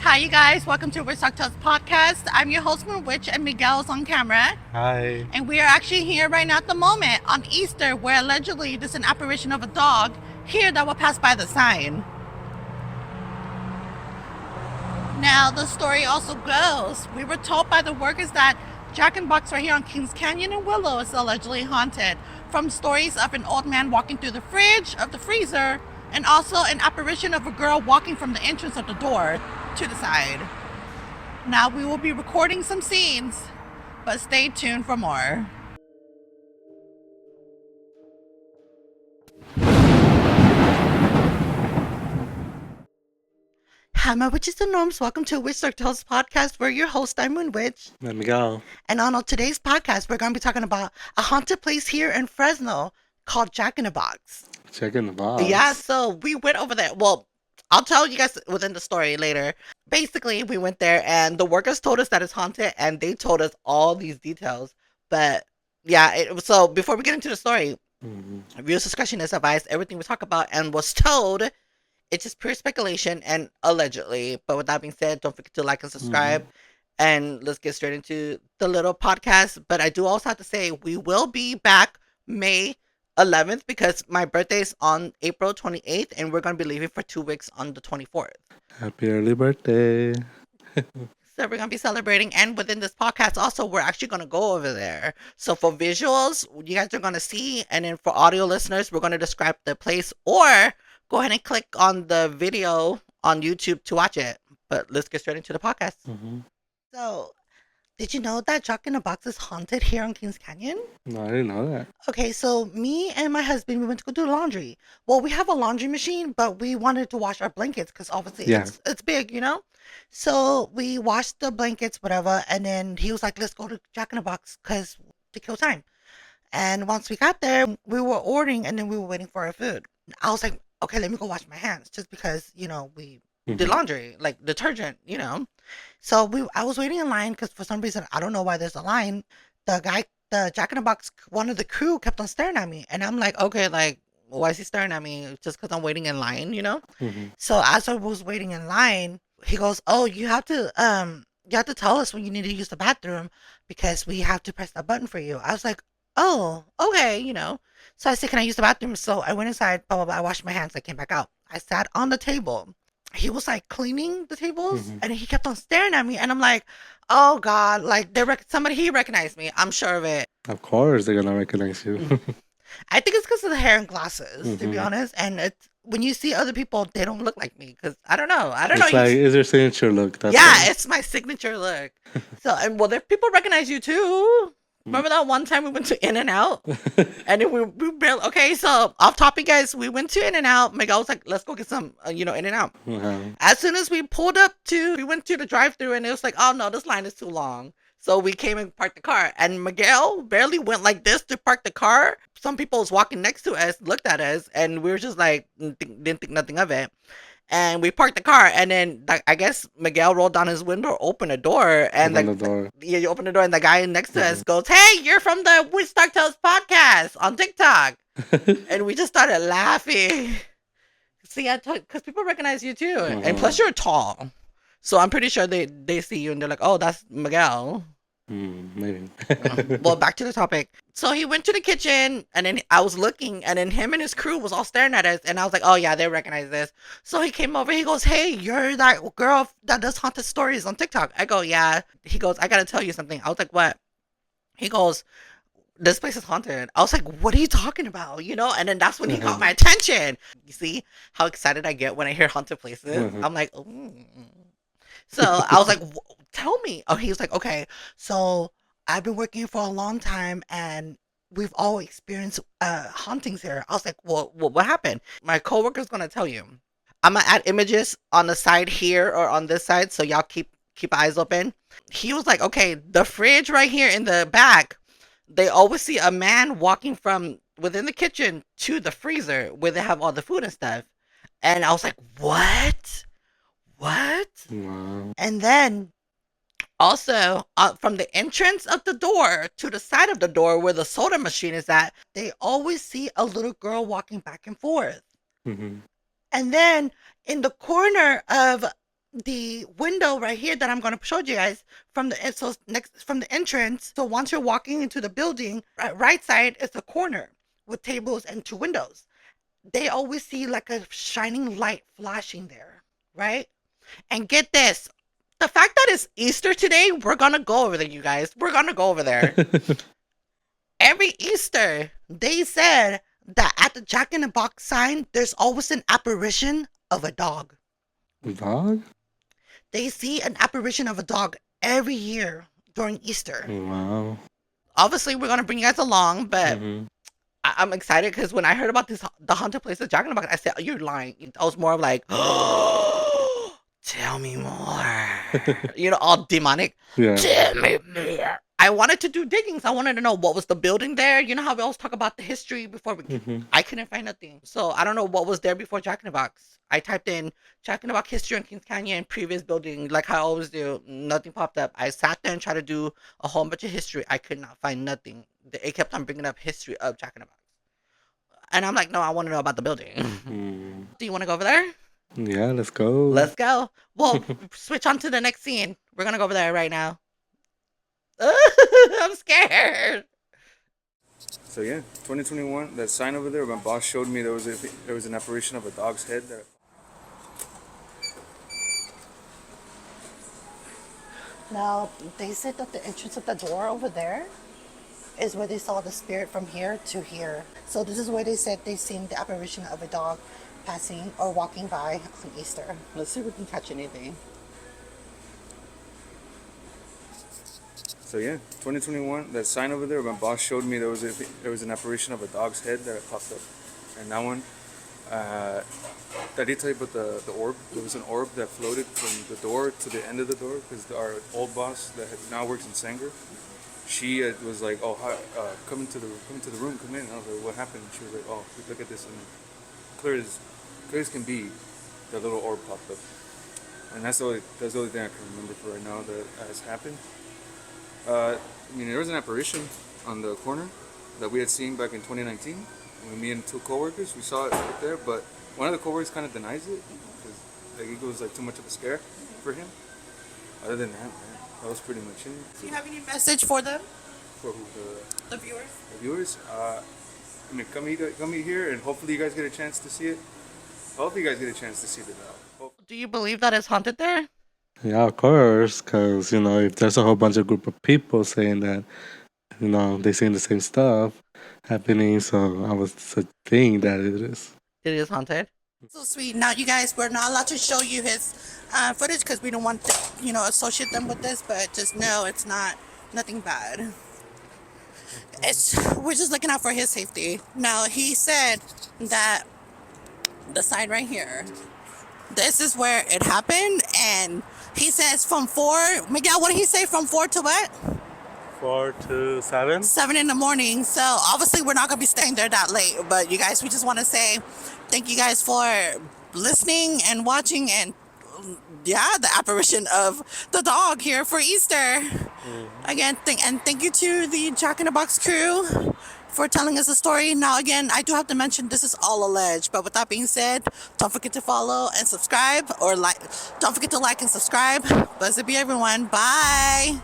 Hi, you guys. Welcome to WitchDarkTales podcast. I'm your host, Moon Witch, and Miguel's on camera. Hi. And we are actually here right now at the moment on Easter, where allegedly there's an apparition of a dog here that will pass by the sign. Now, the story also goes, we were told by the workers that Jack in the Box right here on Kings Canyon and Willow is allegedly haunted from stories of an old man walking through the fridge of the freezer and also an apparition of a girl walking from the entrance of the door to the side. Now we will be recording some scenes, but stay tuned for more. Hi, my witches and norms. Welcome to WitchDarkTales podcast. We're your host, I'm Moon Witch. I'm Miguel. And on today's podcast, we're going to be talking about a haunted place here in Fresno called Jack in the Box. Jack in the Box. Yeah, so we went over there. Well, I'll tell you guys within the story later. Basically, we went there and the workers told us that it's haunted and they told us all these details. But yeah, so before we get into the story, viewer's discretion is advised. Everything we talk about and was told, it's just pure speculation and allegedly. But with that being said, don't forget to like and subscribe. And let's get straight into the little podcast. But I do also have to say, we will be back May 11th because my birthday is on April 28th and we're going to be leaving for 2 weeks on the 24th. Happy early birthday. So we're going to be celebrating, and within this podcast also we're actually going to go over there. So for visuals, you guys are going to see, and then for audio listeners, we're going to describe the place, or go ahead and click on the video on YouTube to watch it. But let's get straight into the podcast. So, did you know that Jack in the Box is haunted here on Kings Canyon? No, I didn't know that. Okay, so me and my husband, we went to go do laundry. Well, we have a laundry machine, but we wanted to wash our blankets because obviously it's big, you know? So we washed the blankets, whatever, and then he was like, let's go to Jack in the Box because to kill time. And once we got there, we were ordering and then we were waiting for our food. I was like, okay, let me go wash my hands just because, you know, we did laundry, like detergent, you know? So I was waiting in line because for some reason, I don't know why there's a line. The Jack in the Box, one of the crew kept on staring at me. And I'm like, okay, like, why is he staring at me? Just because I'm waiting in line, you know? So as I was waiting in line, he goes, oh, you have to tell us when you need to use the bathroom because we have to press that button for you. I was like, oh, okay, you know? So I said, can I use the bathroom? So I went inside, blah, blah, blah. I washed my hands. I came back out. I sat on the table. He was like cleaning the tables and he kept on staring at me. And I'm like, oh God, like he recognized me. I'm sure of it. Of course they're going to recognize you. I think it's because of the hair and glasses, to be honest. And it's when you see other people, they don't look like me because I don't know. It's like, it's your signature look. That's yeah, it's my signature look. So, and well, if people recognize you too. Remember that one time we went to In-N-Out? And then we barely, okay, so off topic, guys, we went to In-N-Out. Miguel was like, let's go get some, In-N-Out. As soon as we went to the drive-thru and it was like, oh no, this line is too long. So we came and parked the car. And Miguel barely went like this to park the car. Some people was walking next to us, looked at us, and we were just like, didn't think nothing of it. And we parked the car, and then I guess Miguel rolled down his window, opened the door, and you open the door, and the guy next to us goes, "Hey, you're from the WitchDarkTales podcast on TikTok," and we just started laughing. See, because people recognize you too, and plus you're tall, so I'm pretty sure they see you and they're like, "Oh, that's Miguel." Maybe. Well, back to the topic. So he went to the kitchen and then I was looking and then him and his crew was all staring at us and I was like, oh yeah, they recognize this. So he came over, he goes, hey, you're that girl that does haunted stories on TikTok. I go, yeah. He goes, I gotta tell you something. I was like, what? He goes, this place is haunted. I was like, what are you talking about? You know? And then that's when he caught my attention. You see how excited I get when I hear haunted places? I'm like, So I was like, tell me. Oh, he was like, okay, so I've been working for a long time and we've all experienced hauntings here. I was like, well, what happened? My coworker's going to tell you. I'm going to add images on the side here or on this side. So y'all keep eyes open. He was like, okay, the fridge right here in the back, they always see a man walking from within the kitchen to the freezer where they have all the food and stuff. And I was like, what? Wow. And then also from the entrance of the door to the side of the door where the soda machine is at, they always see a little girl walking back and forth. And then in the corner of the window right here that I'm gonna show you guys from the so next from the entrance. So once you're walking into the building, right side is a corner with tables and two windows. They always see like a shining light flashing there, right? And get this, the fact that it's Easter today, we're gonna go over there, you guys. We're gonna go over there. Every Easter, they said that at the Jack in the Box sign, there's always an apparition of a dog. Dog? They see an apparition of a dog every year during Easter. Wow. Obviously, we're gonna bring you guys along, but Mm-hmm. I'm excited because when I heard about the haunted place of Jack in the Box, I said, "You're lying." I was more of like, "Oh, tell me more." All demonic. Yeah. Tell me more. I wanted to do diggings. I wanted to know what was the building there. You know how we always talk about the history before we. Mm-hmm. I couldn't find nothing, so I don't know what was there before Jack in the Box. I typed in Jack in the Box history in Kings Canyon previous building, like I always do. Nothing popped up. I sat there and tried to do a whole bunch of history. I could not find nothing. It kept on bringing up history of Jack in the Box. And I'm like, no, I want to know about the building. Mm. Do you want to go over there? Yeah, let's go. Let's go. Well, switch on to the next scene. We're going to go over there right now. I'm scared. So yeah, 2021. That sign over there, my boss showed me there was an apparition of a dog's head. Now, they said that the entrance of the door over there is where they saw the spirit from here to here. So this is where they said they seen the apparition of a dog passing or walking by on Easter. Let's see if we can catch anything. So yeah, 2021. That sign over there, my boss showed me there was an apparition of a dog's head that popped up, and that one. I did tell you about the orb. There was an orb that floated from the door to the end of the door because our old boss that now works in Sanger, she was like, "Oh, hi, come into the room, come in." And I was like, "What happened?" And she was like, "Oh, look at this," and clear as can be, the little orb popped up, and that's the only thing I can remember for right now that has happened. There was an apparition on the corner that we had seen back in 2019. When me and two coworkers, we saw it right there, but one of the coworkers kind of denies it because it was like too much of a scare for him. Other than that, man, that was pretty much it. Do you have any message for them? For who, The viewers? the viewers, come eat here, and hopefully you guys get a chance to see it. Hopefully you guys get a chance to see the dog. Do you believe that it's haunted there? Yeah, of course, because, if there's a whole bunch of group of people saying that, they seeing the same stuff happening, so I was think that it is. It is haunted. So sweet. Now, you guys, we're not allowed to show you his footage because we don't want to, associate them with this. But just know it's nothing bad. We're just looking out for his safety. Now, he said that the side right here, this is where it happened, and he says from 4. Miguel, what did he say? From 4 to what? 4 to 7? 7 in the morning. So obviously we're not gonna be staying there that late. But you guys, we just want to say thank you guys for listening and watching, and the apparition of the dog here for Easter. Again, thank you to the Jack in the Box crew for telling us the story. Now, again, I do have to mention this is all alleged. But with that being said, don't forget to follow and subscribe, or like. Don't forget to like and subscribe. Blessed be everyone. Bye.